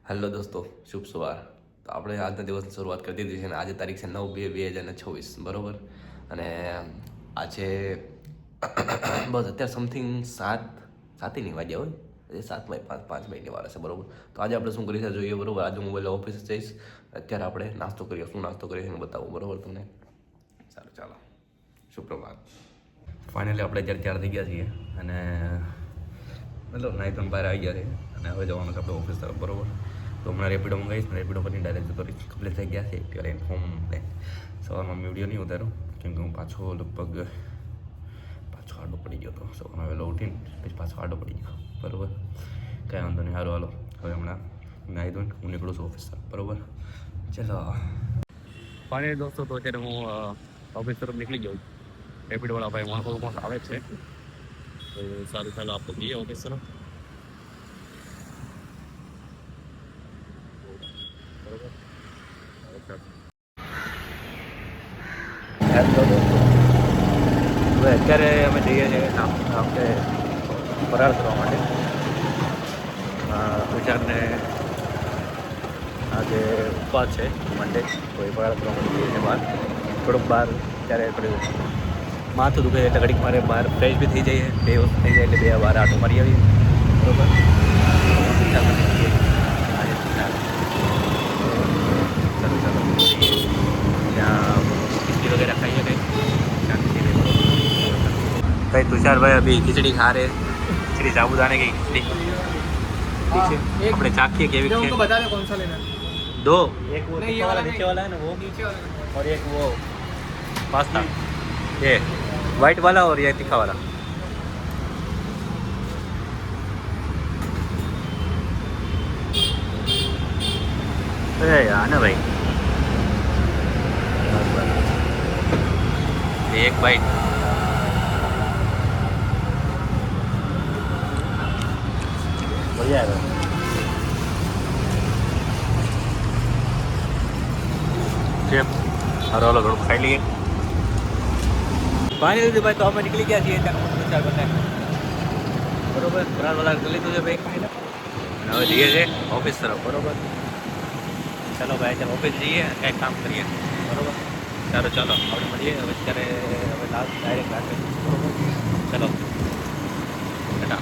Hello દોસ્તો, શુભ સવાર. તો આપણે આજના દિવસની શરૂઆત કરી દીધી છે અને આજે તારીખ છે 9/2/2026 બરાબર. અને આજે બસ અત્યારે સમથિંગ સાતે નહીં વાગ્યા હોય, એ 7:05 વાળા છે બરાબર. તો આજે આપણે શું કરીશું જોઈએ બરાબર. આજે હું વહેલો ઓફિસે જઈશ. અત્યારે આપણે નાસ્તો કરીએ. શું નાસ્તો કરીએ હું બતાવું બરાબર તમને. સારું, ચાલો. સુપ્રભાત. ફાઇનલી આપણે અત્યારે તૈયાર થઈ ગયા છીએ અને મતલબ નાઈ પણ બહાર આવી ગયા છે અને હવે જવાનું છે આપણે ઓફિસ તરફ બરાબર. તો હમણાં રેપિડો મંગાવીશ ને રેપિડો કરીને ડાયરેક્ટ જતો રહીશ. કમ્પ્લીટ થઈ ગયા છે ત્યારે ફોર્મ લઈને સવારમાં મેં વિડીયો નહીં ઉતાર્યો કેમ કે હું પાછો આડો પડી ગયો હતો. સવારમાં વહેલો ઉઠીને પછી પાછો આડો પડી ગયો બરાબર. કાંઈ વાંધો નહીં, હાલો હવે હમણાં નાહી ધોઈને હું નીકળું છું ઓફિસ તરફ બરાબર. ચલો ફાઇનલી દોસ્તો, તો અત્યારે હું ઓફિસ તરફ નીકળી ગયો. રેપિડોવાળા ભાઈ માણસો આવે છે તો સારું, ચાલો આપણે જઈએ ઓફિસ તરફ. હવે અત્યારે અમે જઈએ છીએ આપણે ફરાળ કરવા માટે. વિચારને આજે ઉપવાસ છે મંડે, તો એ ફરાળ કરવા માટે જઈએ છીએ બહાર. થોડુંક બહાર ત્યારે પેલું માથું દુખે એટલે ઘડીક મારે બહાર ફ્રેશ બી થઈ જઈએ, બે વસ્તુ થઈ જાય એટલે બે બહાર આટો મારી આવીએ બરાબર. ચાલો ત્યાં खिचड़ी वगैरह खाइए भाई. तुषार भाई अभी खिचड़ी खा रहे. खिचड़ी साबूदाने की खिचड़ी पीछे अपने चाखिए केवी है. उनको बता दे कौन सा लेना है. दो, एक वो नीचे वाला है ना, वो नीचे वाला और एक वो पास्ता, ये वाइट वाला और ये तीखा वाला. अरे यार ना भाई, एक बाइट बढ़िया है. और वाला घड़ो खाई लिए पानी दीदी भाई. तो અમે નીકળી ગયા છીએ ત્યાં ચાર બંને બરોબર. ફરાળ વાળા કરી લીધું છે ભાઈ ખાઈને અને હવે જઈએ છીએ ઓફિસ તરફ બરોબર. ચાલો ભાઈ, ચાલો ઓફિસ જઈએ, કંઈક કામ કરીએ બરોબર. ચાલો આપણે મળીએ હવે. અત્યારે હવે ડાયરેક્ટ રાખે બરોબર. ચલો ટાટા,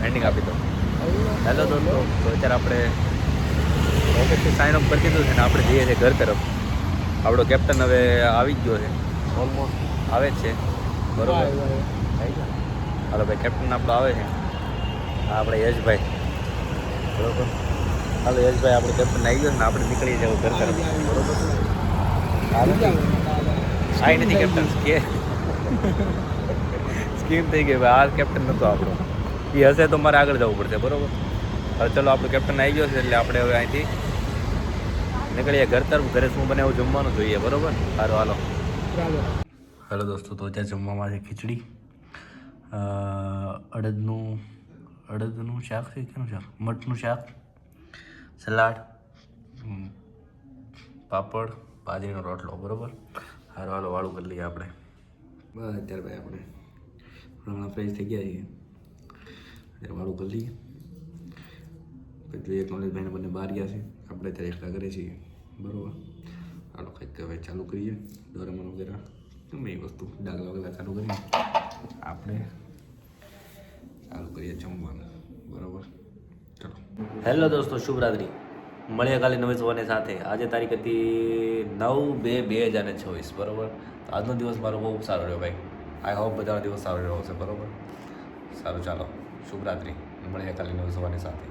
એન્ડિંગ આપી દો. હેલો દોસ્તો, તો અત્યારે આપણે ઓફિસથી સાઇન અપ કરી દીધું છે ને આપણે જઈએ છીએ ઘર તરફ. આપણો કેપ્ટન હવે આવી જ ગયો છે, ઓલમોસ્ટ આવે જ છે બરોબર. હાલો ભાઈ, કેપ્ટન આપણો આવે છે. હા, આપણે યશભાઈ બરોબર. હાલો યશભાઈ, આપણો કેપ્ટન આવી ગયો ને આપણે નીકળી જવું ઘર તરફ બરોબર. આ નથી કેપ્ટન, સ્કીમ થઈ ગઈ ભાઈ. આ કેપ્ટન નહોતો આપણો, એ હશે તો મારે આગળ જવું પડશે બરોબર. હવે ચલો, આપણો કેપ્ટન આવી ગયો છે એટલે આપણે હવે અહીંથી નીકળીએ ઘર તરફ. ઘરે શું બને એવું જમવાનું જોઈએ બરોબર. સારું, હાલો. હેલો દોસ્તો, તો ત્યાં જમવામાં છે ખીચડી, અડદનું શાક છે, કેનું શાક, મઠનું શાક, સલાડ, પાપડ, બાજરીનો રોટલો બરોબર. સારું, હાલો વાળું કરી લઈએ આપણે. બસ અત્યારે ભાઈ આપણે હમણાં ફ્રેશ થઈ ગયા છીએ, અત્યારે વાળું કરી લઈએ. પછી એક નોલેજભાઈને બંને બહાર ગયા છે, આપણે અત્યારે એકલા કરીએ છીએ બરાબર. હાલો કંઈક હવે ચાલુ કરીએ. દોરેમોન વગેરે ગમે એ વસ્તુ ડાગલા વગેરે ચાલુ કરીને આપણે ચાલુ કરીએ જમવાનું બરાબર. ચલો હેલો દોસ્તો, શુભ રાત્રિ. મળીએ કાલે નવી સવારની સાથે. આજે તારીખ હતી 9/2/2026 બરાબર. તો આજનો દિવસ મારો બહુ સારો રહ્યો ભાઈ. આઈ હોપ બધાનો દિવસ સારો રહ્યો હશે બરાબર. સારું, ચાલો શુભ રાત્રિ. મળીએ કાલે નવી સવારની સાથે.